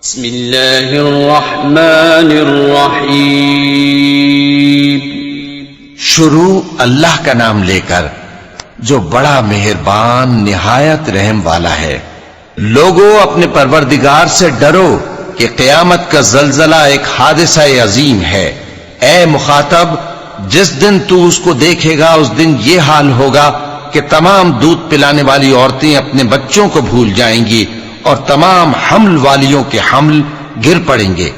بسم اللہ الرحمن الرحیم۔ شروع اللہ کا نام لے کر جو بڑا مہربان نہایت رحم والا ہے۔ لوگوں اپنے پروردگار سے ڈرو کہ قیامت کا زلزلہ ایک حادثہ عظیم ہے۔ اے مخاطب، جس دن تو اس کو دیکھے گا اس دن یہ حال ہوگا کہ تمام دودھ پلانے والی عورتیں اپنے بچوں کو بھول جائیں گی اور تمام حمل والیوں کے حمل گر پڑیں گے،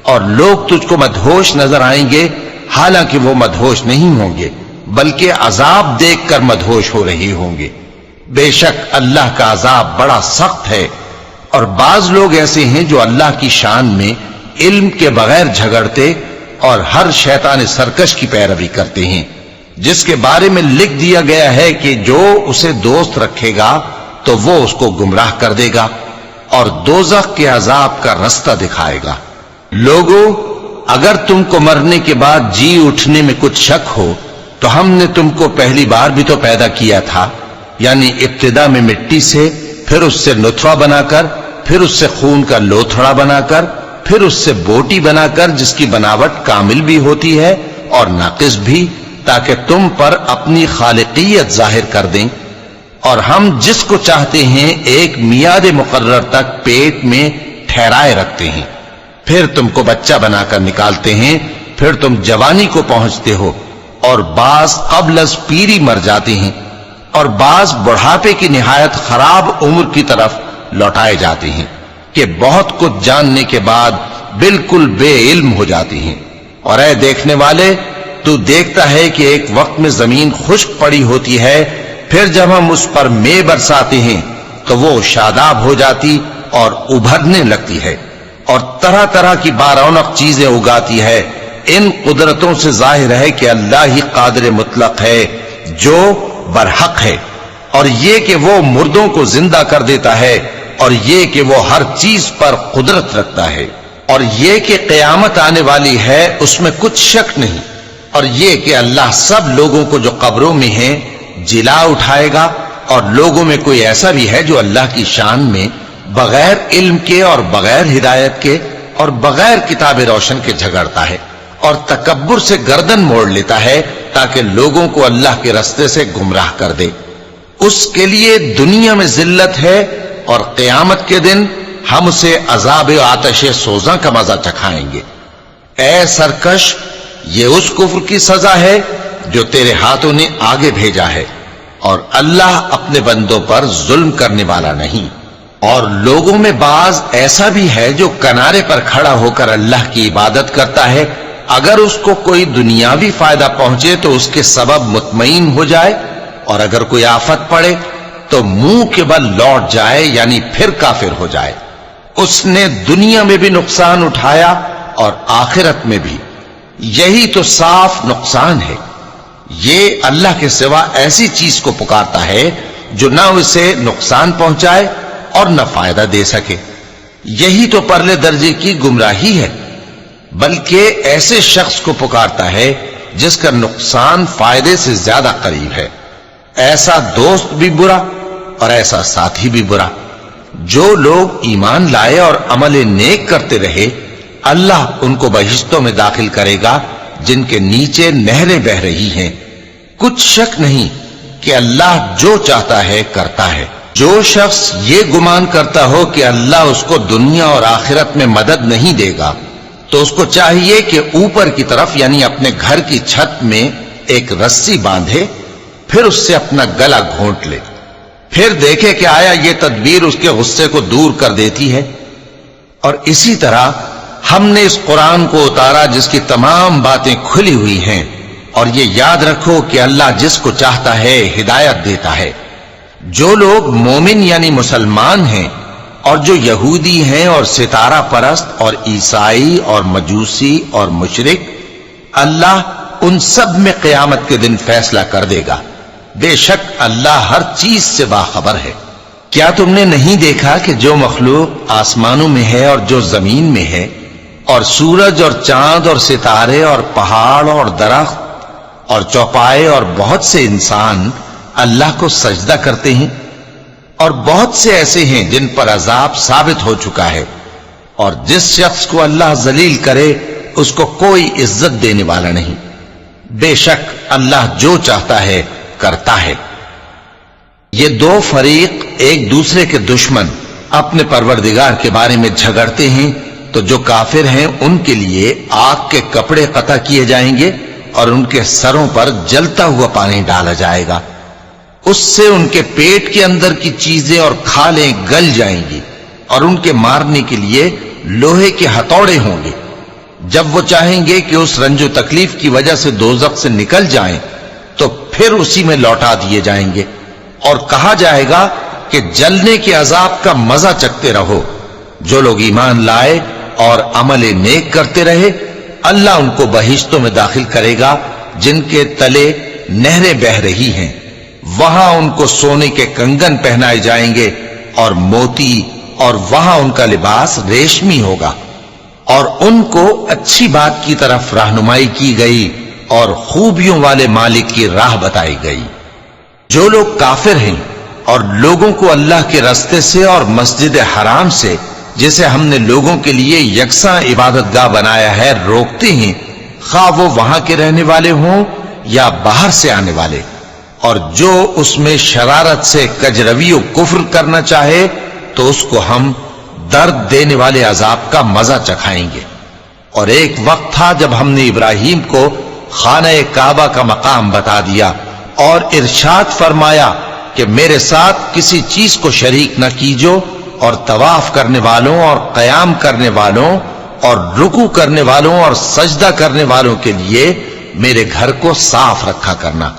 اور لوگ تجھ کو مدہوش نظر آئیں گے، حالانکہ وہ مدہوش نہیں ہوں گے بلکہ عذاب دیکھ کر مدہوش ہو رہے ہوں گے۔ بے شک اللہ کا عذاب بڑا سخت ہے۔ اور بعض لوگ ایسے ہیں جو اللہ کی شان میں علم کے بغیر جھگڑتے اور ہر شیطان سرکش کی پیروی کرتے ہیں، جس کے بارے میں لکھ دیا گیا ہے کہ جو اسے دوست رکھے گا تو وہ اس کو گمراہ کر دے گا اور دوزخ کے عذاب کا رستہ دکھائے گا۔ لوگوں، اگر تم کو مرنے کے بعد جی اٹھنے میں کچھ شک ہو تو ہم نے تم کو پہلی بار بھی تو پیدا کیا تھا، یعنی ابتدا میں مٹی سے، پھر اس سے نطفہ بنا کر، پھر اس سے خون کا لوتھڑا بنا کر، پھر اس سے بوٹی بنا کر جس کی بناوٹ کامل بھی ہوتی ہے اور ناقص بھی، تاکہ تم پر اپنی خالقیت ظاہر کر دیں۔ اور ہم جس کو چاہتے ہیں ایک میعاد مقرر تک پیٹ میں ٹھہرائے رکھتے ہیں، پھر تم کو بچہ بنا کر نکالتے ہیں، پھر تم جوانی کو پہنچتے ہو، اور بعض قبل از پیری مر جاتے ہیں، اور بعض بڑھاپے کی نہایت خراب عمر کی طرف لوٹائے جاتے ہیں کہ بہت کچھ جاننے کے بعد بالکل بے علم ہو جاتے ہیں۔ اور اے دیکھنے والے، تو دیکھتا ہے کہ ایک وقت میں زمین خشک پڑی ہوتی ہے، پھر جب ہم اس پر مے برساتے ہیں تو وہ شاداب ہو جاتی اور ابھرنے لگتی ہے اور طرح طرح کی بارونق چیزیں اگاتی ہے۔ ان قدرتوں سے ظاہر ہے کہ اللہ ہی قادر مطلق ہے جو برحق ہے، اور یہ کہ وہ مردوں کو زندہ کر دیتا ہے، اور یہ کہ وہ ہر چیز پر قدرت رکھتا ہے، اور یہ کہ قیامت آنے والی ہے اس میں کچھ شک نہیں، اور یہ کہ اللہ سب لوگوں کو جو قبروں میں ہیں جلا اٹھائے گا۔ اور لوگوں میں کوئی ایسا بھی ہے جو اللہ کی شان میں بغیر علم کے اور بغیر ہدایت کے اور بغیر کتاب روشن کے جھگڑتا ہے اور تکبر سے گردن موڑ لیتا ہے تاکہ لوگوں کو اللہ کے رستے سے گمراہ کر دے۔ اس کے لیے دنیا میں ذلت ہے، اور قیامت کے دن ہم اسے عذاب آتش سوزاں کا مزہ چکھائیں گے۔ اے سرکش، یہ اس کفر کی سزا ہے جو تیرے ہاتھوں نے آگے بھیجا ہے، اور اللہ اپنے بندوں پر ظلم کرنے والا نہیں۔ اور لوگوں میں بعض ایسا بھی ہے جو کنارے پر کھڑا ہو کر اللہ کی عبادت کرتا ہے، اگر اس کو کوئی دنیاوی فائدہ پہنچے تو اس کے سبب مطمئن ہو جائے، اور اگر کوئی آفت پڑے تو منہ کے بل لوٹ جائے، یعنی پھر کافر ہو جائے۔ اس نے دنیا میں بھی نقصان اٹھایا اور آخرت میں بھی، یہی تو صاف نقصان ہے۔ یہ اللہ کے سوا ایسی چیز کو پکارتا ہے جو نہ اسے نقصان پہنچائے اور نہ فائدہ دے سکے، یہی تو پرلے درجے کی گمراہی ہے۔ بلکہ ایسے شخص کو پکارتا ہے جس کا نقصان فائدے سے زیادہ قریب ہے۔ ایسا دوست بھی برا اور ایسا ساتھی بھی برا۔ جو لوگ ایمان لائے اور عمل نیک کرتے رہے، اللہ ان کو بہشتوں میں داخل کرے گا جن کے نیچے نہریں بہ رہی ہیں۔ کچھ شک نہیں کہ اللہ جو چاہتا ہے کرتا ہے۔ جو شخص یہ گمان کرتا ہو کہ اللہ اس کو دنیا اور آخرت میں مدد نہیں دے گا تو اس کو چاہیے کہ اوپر کی طرف یعنی اپنے گھر کی چھت میں ایک رسی باندھے، پھر اس سے اپنا گلا گھونٹ لے، پھر دیکھے کہ آیا یہ تدبیر اس کے غصے کو دور کر دیتی ہے۔ اور اسی طرح ہم نے اس قرآن کو اتارا جس کی تمام باتیں کھلی ہوئی ہیں، اور یہ یاد رکھو کہ اللہ جس کو چاہتا ہے ہدایت دیتا ہے۔ جو لوگ مومن یعنی مسلمان ہیں اور جو یہودی ہیں اور ستارہ پرست اور عیسائی اور مجوسی اور مشرک، اللہ ان سب میں قیامت کے دن فیصلہ کر دے گا۔ بے شک اللہ ہر چیز سے باخبر ہے۔ کیا تم نے نہیں دیکھا کہ جو مخلوق آسمانوں میں ہے اور جو زمین میں ہے، اور سورج اور چاند اور ستارے اور پہاڑ اور درخت اور چوپائے اور بہت سے انسان اللہ کو سجدہ کرتے ہیں، اور بہت سے ایسے ہیں جن پر عذاب ثابت ہو چکا ہے، اور جس شخص کو اللہ ذلیل کرے اس کو کوئی عزت دینے والا نہیں۔ بے شک اللہ جو چاہتا ہے کرتا ہے۔ یہ دو فریق ایک دوسرے کے دشمن اپنے پروردگار کے بارے میں جھگڑتے ہیں، تو جو کافر ہیں ان کے لیے آگ کے کپڑے قطع کیے جائیں گے اور ان کے سروں پر جلتا ہوا پانی ڈالا جائے گا، اس سے ان کے پیٹ کے اندر کی چیزیں اور کھالیں گل جائیں گی، اور ان کے مارنے کے لیے لوہے کے ہتھوڑے ہوں گے۔ جب وہ چاہیں گے کہ اس رنج و تکلیف کی وجہ سے دوزخ سے نکل جائیں تو پھر اسی میں لوٹا دیے جائیں گے، اور کہا جائے گا کہ جلنے کے عذاب کا مزہ چکھتے رہو۔ جو لوگ ایمان لائے اور عمل نیک کرتے رہے، اللہ ان کو بہشتوں میں داخل کرے گا جن کے تلے نہریں بہ رہی ہیں، وہاں ان کو سونے کے کنگن پہنائے جائیں گے اور موتی، اور وہاں ان کا لباس ریشمی ہوگا، اور ان کو اچھی بات کی طرف رہنمائی کی گئی اور خوبیوں والے مالک کی راہ بتائی گئی۔ جو لوگ کافر ہیں اور لوگوں کو اللہ کے راستے سے اور مسجد حرام سے، جسے ہم نے لوگوں کے لیے یکساں عبادت گاہ بنایا ہے، روکتے ہیں، خواہ وہ وہاں کے رہنے والے ہوں یا باہر سے آنے والے، اور جو اس میں شرارت سے کجروی و کفر کرنا چاہے تو اس کو ہم درد دینے والے عذاب کا مزہ چکھائیں گے۔ اور ایک وقت تھا جب ہم نے ابراہیم کو خانہ کعبہ کا مقام بتا دیا اور ارشاد فرمایا کہ میرے ساتھ کسی چیز کو شریک نہ کیجو، اور طواف کرنے والوں اور قیام کرنے والوں اور رکوع کرنے والوں اور سجدہ کرنے والوں کے لیے میرے گھر کو صاف رکھا کرنا،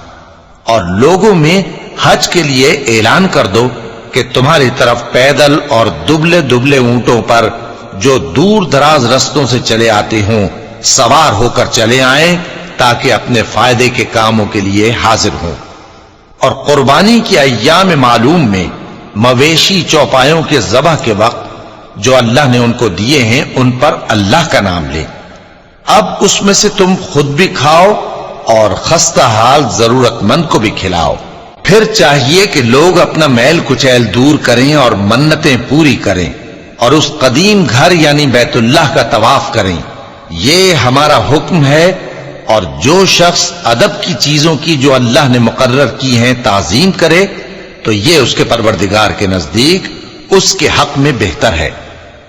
اور لوگوں میں حج کے لیے اعلان کر دو کہ تمہاری طرف پیدل اور دبلے دبلے اونٹوں پر جو دور دراز رستوں سے چلے آتے ہوں سوار ہو کر چلے آئیں، تاکہ اپنے فائدے کے کاموں کے لیے حاضر ہوں۔ اور قربانی کی ایام معلوم میں مویشی چوپایوں کے ذبح کے وقت جو اللہ نے ان کو دیے ہیں ان پر اللہ کا نام لے۔ اب اس میں سے تم خود بھی کھاؤ اور خستہ حال ضرورت مند کو بھی کھلاؤ۔ پھر چاہیے کہ لوگ اپنا میل کچیل دور کریں اور منتیں پوری کریں اور اس قدیم گھر یعنی بیت اللہ کا طواف کریں، یہ ہمارا حکم ہے۔ اور جو شخص ادب کی چیزوں کی جو اللہ نے مقرر کی ہیں تعظیم کرے تو یہ اس کے پروردگار کے نزدیک اس کے حق میں بہتر ہے۔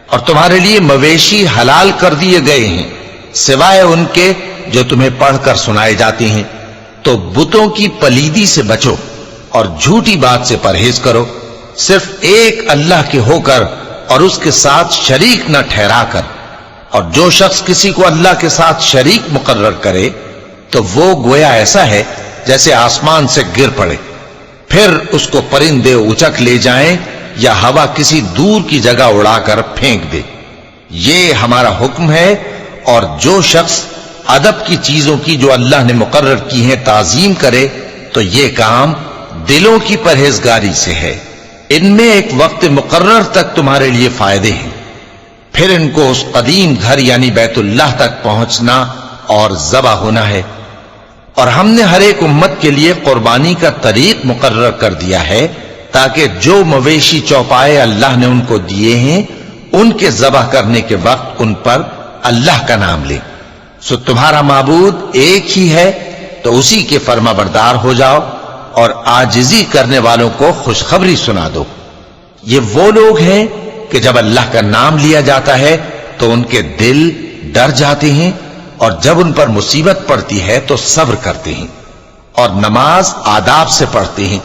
اور تمہارے لیے مویشی حلال کر دیے گئے ہیں سوائے ان کے جو تمہیں پڑھ کر سنائے جاتے ہیں، تو بتوں کی پلیدی سے بچو اور جھوٹی بات سے پرہیز کرو، صرف ایک اللہ کے ہو کر اور اس کے ساتھ شریک نہ ٹھہرا کر۔ اور جو شخص کسی کو اللہ کے ساتھ شریک مقرر کرے تو وہ گویا ایسا ہے جیسے آسمان سے گر پڑے، پھر اس کو پرندے اچک لے جائیں یا ہوا کسی دور کی جگہ اڑا کر پھینک دے۔ یہ ہمارا حکم ہے۔ اور جو شخص ادب کی چیزوں کی جو اللہ نے مقرر کی ہیں تعظیم کرے تو یہ کام دلوں کی پرہیزگاری سے ہے۔ ان میں ایک وقت مقرر تک تمہارے لیے فائدے ہیں، پھر ان کو اس قدیم گھر یعنی بیت اللہ تک پہنچنا اور ذبح ہونا ہے۔ اور ہم نے ہر ایک امت کے لیے قربانی کا طریق مقرر کر دیا ہے تاکہ جو مویشی چوپائے اللہ نے ان کو دیے ہیں ان کے ذبح کرنے کے وقت ان پر اللہ کا نام لے۔ سو تمہارا معبود ایک ہی ہے تو اسی کے فرما بردار ہو جاؤ اور عاجزی کرنے والوں کو خوشخبری سنا دو۔ یہ وہ لوگ ہیں کہ جب اللہ کا نام لیا جاتا ہے تو ان کے دل ڈر جاتے ہیں، اور جب ان پر مصیبت پڑتی ہے تو صبر کرتے ہیں اور نماز آداب سے پڑھتے ہیں،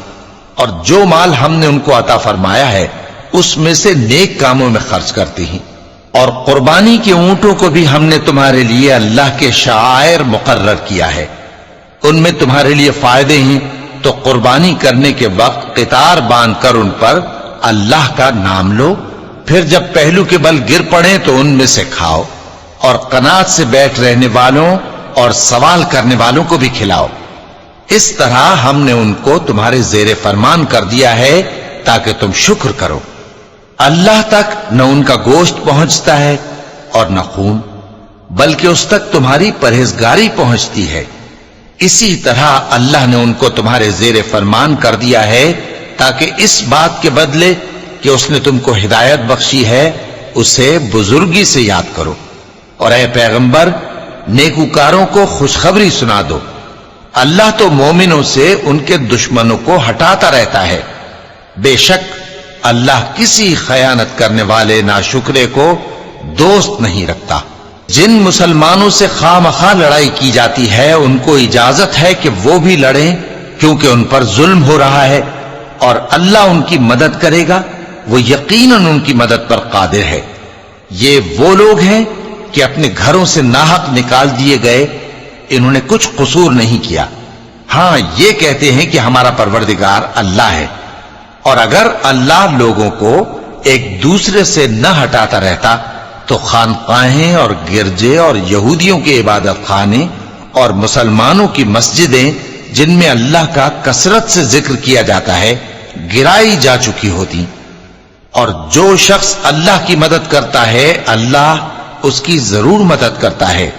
اور جو مال ہم نے ان کو عطا فرمایا ہے اس میں سے نیک کاموں میں خرچ کرتے ہیں۔ اور قربانی کے اونٹوں کو بھی ہم نے تمہارے لیے اللہ کے شعائر مقرر کیا ہے، ان میں تمہارے لیے فائدے ہیں، تو قربانی کرنے کے وقت قطار باندھ کر ان پر اللہ کا نام لو، پھر جب پہلو کے بل گر پڑیں تو ان میں سے کھاؤ، اور قناعت سے بیٹھ رہنے والوں اور سوال کرنے والوں کو بھی کھلاؤ۔ اس طرح ہم نے ان کو تمہارے زیر فرمان کر دیا ہے تاکہ تم شکر کرو۔ اللہ تک نہ ان کا گوشت پہنچتا ہے اور نہ خون، بلکہ اس تک تمہاری پرہیزگاری پہنچتی ہے۔ اسی طرح اللہ نے ان کو تمہارے زیر فرمان کر دیا ہے تاکہ اس بات کے بدلے کہ اس نے تم کو ہدایت بخشی ہے اسے بزرگی سے یاد کرو، اور اے پیغمبر نیکوکاروں کو خوشخبری سنا دو، اللہ تو مومنوں سے ان کے دشمنوں کو ہٹاتا رہتا ہے، بے شک اللہ کسی خیانت کرنے والے ناشکرے کو دوست نہیں رکھتا۔ جن مسلمانوں سے خواہ مخواہ لڑائی کی جاتی ہے ان کو اجازت ہے کہ وہ بھی لڑیں، کیونکہ ان پر ظلم ہو رہا ہے، اور اللہ ان کی مدد کرے گا، وہ یقیناً ان کی مدد پر قادر ہے۔ یہ وہ لوگ ہیں کہ اپنے گھروں سے ناحق نکال دیے گئے، انہوں نے کچھ قصور نہیں کیا، ہاں یہ کہتے ہیں کہ ہمارا پروردگار اللہ ہے، اور اگر اللہ لوگوں کو ایک دوسرے سے نہ ہٹاتا رہتا تو خانقاہیں اور گرجے اور یہودیوں کے عبادت خانے اور مسلمانوں کی مسجدیں جن میں اللہ کا کثرت سے ذکر کیا جاتا ہے گرائی جا چکی ہوتی۔ اور جو شخص اللہ کی مدد کرتا ہے اللہ اس کی ضرور مدد کرتا ہے،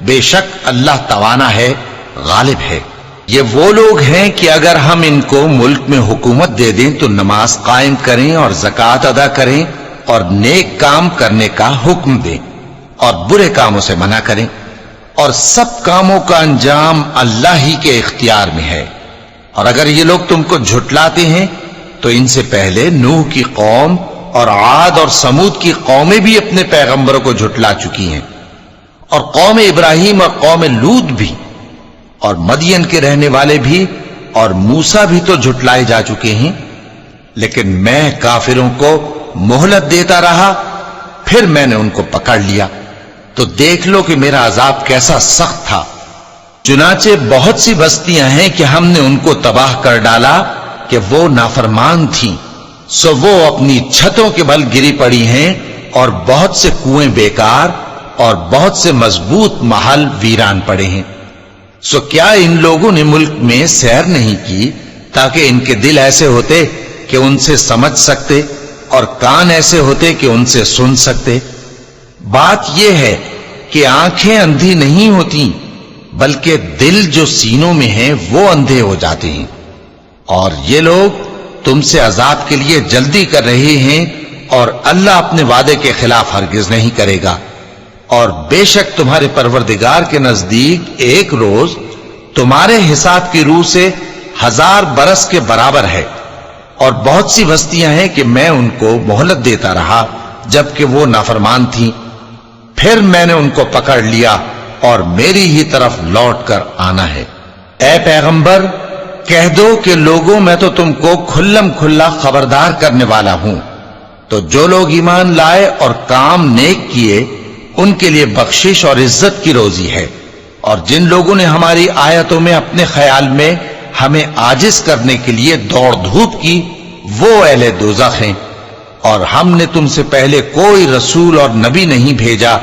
بے شک اللہ توانا ہے، غالب ہے۔ یہ وہ لوگ ہیں کہ اگر ہم ان کو ملک میں حکومت دے دیں تو نماز قائم کریں اور زکوٰۃ ادا کریں اور نیک کام کرنے کا حکم دیں اور برے کاموں سے منع کریں، اور سب کاموں کا انجام اللہ ہی کے اختیار میں ہے۔ اور اگر یہ لوگ تم کو جھٹلاتے ہیں تو ان سے پہلے نوح کی قوم اور عاد اور سمود کی قومیں بھی اپنے پیغمبروں کو جھٹلا چکی ہیں، اور قوم ابراہیم اور قوم لوط بھی، اور مدین کے رہنے والے بھی، اور موسیٰ بھی تو جھٹلائے جا چکے ہیں۔ لیکن میں کافروں کو مہلت دیتا رہا، پھر میں نے ان کو پکڑ لیا، تو دیکھ لو کہ میرا عذاب کیسا سخت تھا۔ چنانچہ بہت سی بستیاں ہیں کہ ہم نے ان کو تباہ کر ڈالا کہ وہ نافرمان تھیں، سو وہ اپنی چھتوں کے بل گری پڑی ہیں، اور بہت سے کنویں بیکار اور بہت سے مضبوط محل ویران پڑے ہیں۔ سو کیا ان لوگوں نے ملک میں سیر نہیں کی تاکہ ان کے دل ایسے ہوتے کہ ان سے سمجھ سکتے اور کان ایسے ہوتے کہ ان سے سن سکتے؟ بات یہ ہے کہ آنکھیں اندھی نہیں ہوتی، بلکہ دل جو سینوں میں ہیں وہ اندھے ہو جاتے ہیں۔ اور یہ لوگ تم سے عذاب کے لیے جلدی کر رہے ہیں، اور اللہ اپنے وعدے کے خلاف ہرگز نہیں کرے گا۔ اور بے شک تمہارے پروردگار کے نزدیک ایک روز تمہارے حساب کی روح سے 1000 برس کے برابر ہے، اور بہت سی بستیاں ہیں کہ میں ان کو مہلت دیتا رہا جبکہ وہ نافرمان تھیں، پھر میں نے ان کو پکڑ لیا اور میری ہی طرف لوٹ کر آنا ہے۔ اے پیغمبر کہہ دو کہ لوگوں میں تو تم کو کھلم کھلا خبردار کرنے والا ہوں، تو جو لوگ ایمان لائے اور کام نیک کیے ان کے لیے بخشش اور عزت کی روزی ہے، اور جن لوگوں نے ہماری آیتوں میں اپنے خیال میں ہمیں عاجز کرنے کے لیے دوڑ دھوپ کی وہ اہل دوزخ ہیں۔ اور ہم نے تم سے پہلے کوئی رسول اور نبی نہیں بھیجا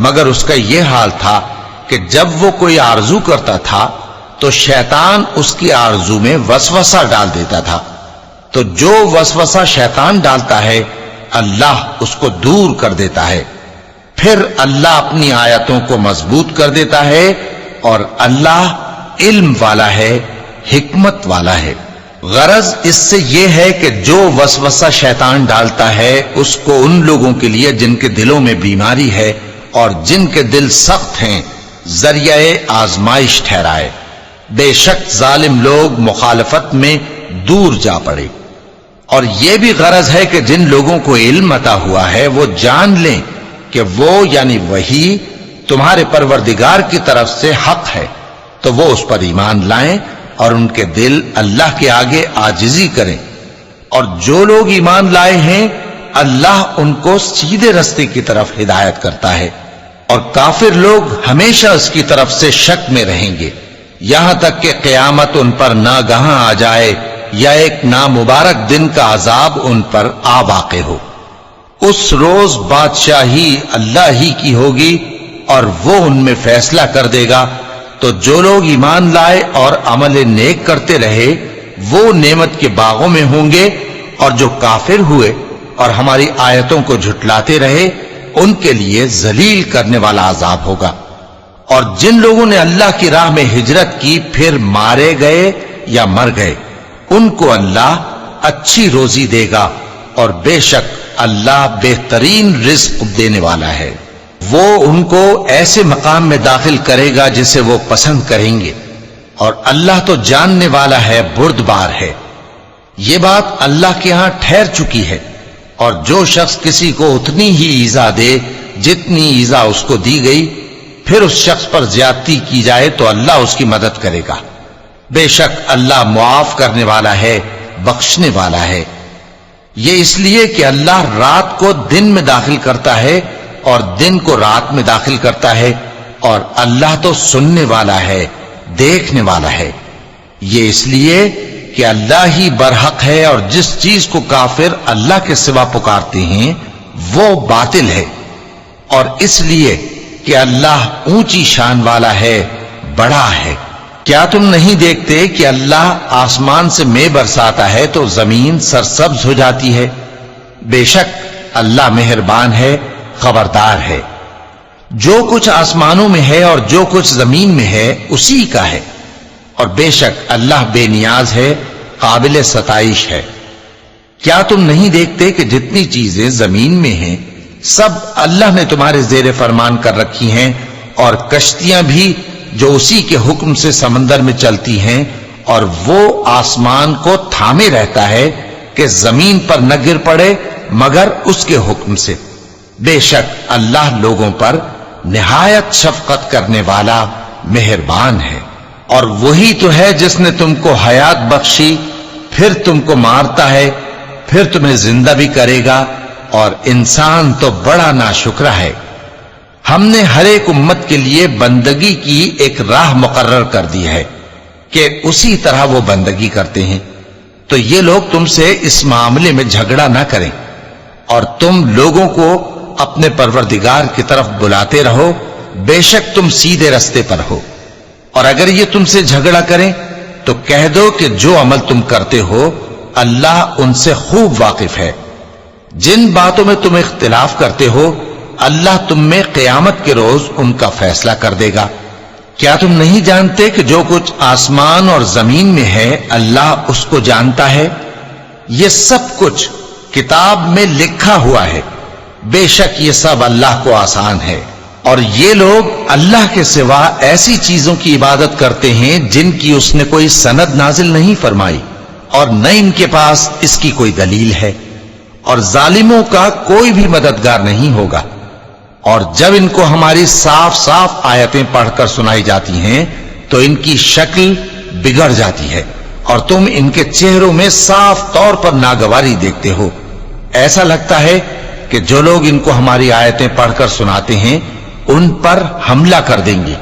مگر اس کا یہ حال تھا کہ جب وہ کوئی آرزو کرتا تھا تو شیطان اس کی آرزو میں وسوسہ ڈال دیتا تھا، تو جو وسوسہ شیطان ڈالتا ہے اللہ اس کو دور کر دیتا ہے، پھر اللہ اپنی آیتوں کو مضبوط کر دیتا ہے، اور اللہ علم والا ہے، حکمت والا ہے۔ غرض اس سے یہ ہے کہ جو وسوسہ شیطان ڈالتا ہے اس کو ان لوگوں کے لیے جن کے دلوں میں بیماری ہے اور جن کے دل سخت ہیں ذریعہ آزمائش ٹھہرائے۔ بے شک ظالم لوگ مخالفت میں دور جا پڑے۔ اور یہ بھی غرض ہے کہ جن لوگوں کو علم عطا ہوا ہے وہ جان لیں کہ وہ یعنی وحی تمہارے پروردگار کی طرف سے حق ہے، تو وہ اس پر ایمان لائیں اور ان کے دل اللہ کے آگے عاجزی کریں۔ اور جو لوگ ایمان لائے ہیں اللہ ان کو سیدھے رستے کی طرف ہدایت کرتا ہے، اور کافر لوگ ہمیشہ اس کی طرف سے شک میں رہیں گے، یہاں تک کہ قیامت ان پر ناگہاں آ جائے یا ایک نامبارک دن کا عذاب ان پر آ واقع ہو۔ اس روز بادشاہی اللہ ہی کی ہوگی اور وہ ان میں فیصلہ کر دے گا، تو جو لوگ ایمان لائے اور عمل نیک کرتے رہے وہ نعمت کے باغوں میں ہوں گے، اور جو کافر ہوئے اور ہماری آیتوں کو جھٹلاتے رہے ان کے لیے ذلیل کرنے والا عذاب ہوگا۔ اور جن لوگوں نے اللہ کی راہ میں ہجرت کی پھر مارے گئے یا مر گئے ان کو اللہ اچھی روزی دے گا، اور بے شک اللہ بہترین رزق دینے والا ہے۔ وہ ان کو ایسے مقام میں داخل کرے گا جسے وہ پسند کریں گے، اور اللہ تو جاننے والا ہے، بردبار ہے۔ یہ بات اللہ کے ہاں ٹھہر چکی ہے، اور جو شخص کسی کو اتنی ہی ایذا دے جتنی ایذا اس کو دی گئی، پھر اس شخص پر زیادتی کی جائے تو اللہ اس کی مدد کرے گا۔ بے شک اللہ معاف کرنے والا ہے، بخشنے والا ہے۔ یہ اس لیے کہ اللہ رات کو دن میں داخل کرتا ہے اور دن کو رات میں داخل کرتا ہے، اور اللہ تو سننے والا ہے، دیکھنے والا ہے۔ یہ اس لیے کہ اللہ ہی برحق ہے، اور جس چیز کو کافر اللہ کے سوا پکارتے ہیں وہ باطل ہے، اور اس لیے کہ اللہ اونچی شان والا ہے، بڑا ہے۔ کیا تم نہیں دیکھتے کہ اللہ آسمان سے مے برساتا ہے تو زمین سرسبز ہو جاتی ہے؟ بے شک اللہ مہربان ہے، خبردار ہے۔ جو کچھ آسمانوں میں ہے اور جو کچھ زمین میں ہے اسی کا ہے، اور بے شک اللہ بے نیاز ہے، قابل ستائش ہے۔ کیا تم نہیں دیکھتے کہ جتنی چیزیں زمین میں ہیں سب اللہ نے تمہارے زیر فرمان کر رکھی ہیں، اور کشتیاں بھی جو اسی کے حکم سے سمندر میں چلتی ہیں، اور وہ آسمان کو تھامے رہتا ہے کہ زمین پر نہ گر پڑے مگر اس کے حکم سے۔ بے شک اللہ لوگوں پر نہایت شفقت کرنے والا، مہربان ہے۔ اور وہی تو ہے جس نے تم کو حیات بخشی، پھر تم کو مارتا ہے، پھر تمہیں زندہ بھی کرے گا، اور انسان تو بڑا ناشکرا ہے۔ ہم نے ہر ایک امت کے لیے بندگی کی ایک راہ مقرر کر دی ہے کہ اسی طرح وہ بندگی کرتے ہیں، تو یہ لوگ تم سے اس معاملے میں جھگڑا نہ کریں، اور تم لوگوں کو اپنے پروردگار کی طرف بلاتے رہو، بے شک تم سیدھے رستے پر ہو۔ اور اگر یہ تم سے جھگڑا کریں تو کہہ دو کہ جو عمل تم کرتے ہو اللہ ان سے خوب واقف ہے۔ جن باتوں میں تم اختلاف کرتے ہو اللہ تم میں قیامت کے روز ان کا فیصلہ کر دے گا۔ کیا تم نہیں جانتے کہ جو کچھ آسمان اور زمین میں ہے اللہ اس کو جانتا ہے؟ یہ سب کچھ کتاب میں لکھا ہوا ہے، بے شک یہ سب اللہ کو آسان ہے۔ اور یہ لوگ اللہ کے سوا ایسی چیزوں کی عبادت کرتے ہیں جن کی اس نے کوئی سند نازل نہیں فرمائی، اور نہ ان کے پاس اس کی کوئی دلیل ہے، اور ظالموں کا کوئی بھی مددگار نہیں ہوگا۔ اور جب ان کو ہماری صاف صاف آیتیں پڑھ کر سنائی جاتی ہیں تو ان کی شکل بگڑ جاتی ہے، اور تم ان کے چہروں میں صاف طور پر ناگواری دیکھتے ہو۔ ایسا لگتا ہے کہ جو لوگ ان کو ہماری آیتیں پڑھ کر سناتے ہیں ان پر حملہ کر دیں گے۔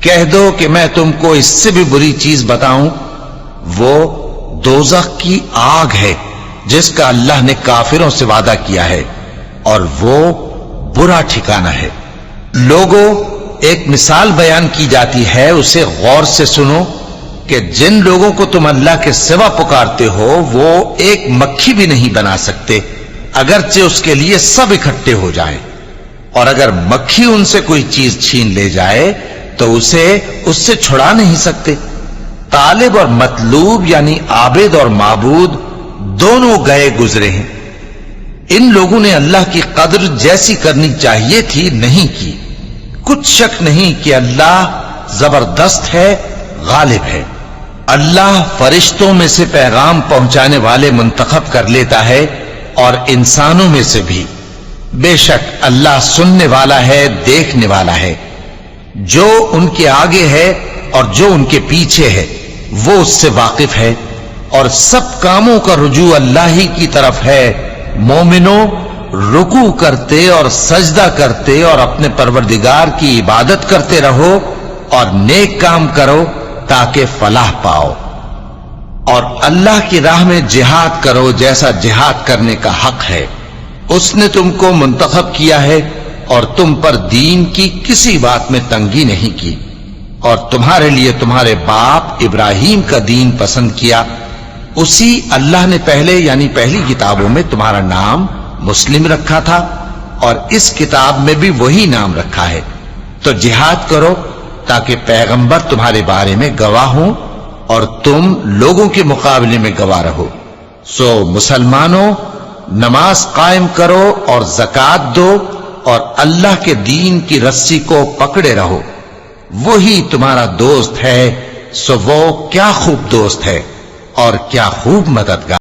کہہ دو کہ میں تم کو اس سے بھی بری چیز بتاؤں، وہ دوزخ کی آگ ہے جس کا اللہ نے کافروں سے وعدہ کیا ہے، اور وہ برا ٹھکانہ ہے۔ لوگوں، ایک مثال بیان کی جاتی ہے، اسے غور سے سنو کہ جن لوگوں کو تم اللہ کے سوا پکارتے ہو وہ ایک مکھی بھی نہیں بنا سکتے اگرچہ اس کے لیے سب اکٹھے ہو جائیں، اور اگر مکھی ان سے کوئی چیز چھین لے جائے تو اسے اس سے چھڑا نہیں سکتے۔ طالب اور مطلوب یعنی عابد اور معبود دونوں گئے گزرے ہیں۔ ان لوگوں نے اللہ کی قدر جیسی کرنی چاہیے تھی نہیں کی۔ کچھ شک نہیں کہ اللہ زبردست ہے، غالب ہے۔ اللہ فرشتوں میں سے پیغام پہنچانے والے منتخب کر لیتا ہے اور انسانوں میں سے بھی۔ بے شک اللہ سننے والا ہے، دیکھنے والا ہے۔ جو ان کے آگے ہے اور جو ان کے پیچھے ہے وہ اس سے واقف ہے، اور سب کاموں کا رجوع اللہ ہی کی طرف ہے۔ مومنوں، رکوع کرتے اور سجدہ کرتے اور اپنے پروردگار کی عبادت کرتے رہو اور نیک کام کرو تاکہ فلاح پاؤ، اور اللہ کی راہ میں جہاد کرو جیسا جہاد کرنے کا حق ہے۔ اس نے تم کو منتخب کیا ہے اور تم پر دین کی کسی بات میں تنگی نہیں کی، اور تمہارے لیے تمہارے باپ ابراہیم کا دین پسند کیا۔ اسی اللہ نے پہلے یعنی پہلی کتابوں میں تمہارا نام مسلم رکھا تھا، اور اس کتاب میں بھی وہی نام رکھا ہے۔ تو جہاد کرو تاکہ پیغمبر تمہارے بارے میں گواہ ہوں اور تم لوگوں کے مقابلے میں گواہ رہو۔ سو مسلمانوں، نماز قائم کرو اور زکات دو اور اللہ کے دین کی رسی کو پکڑے رہو، وہی تمہارا دوست ہے، سو وہ کیا خوب دوست ہے اور کیا خوب مددگار۔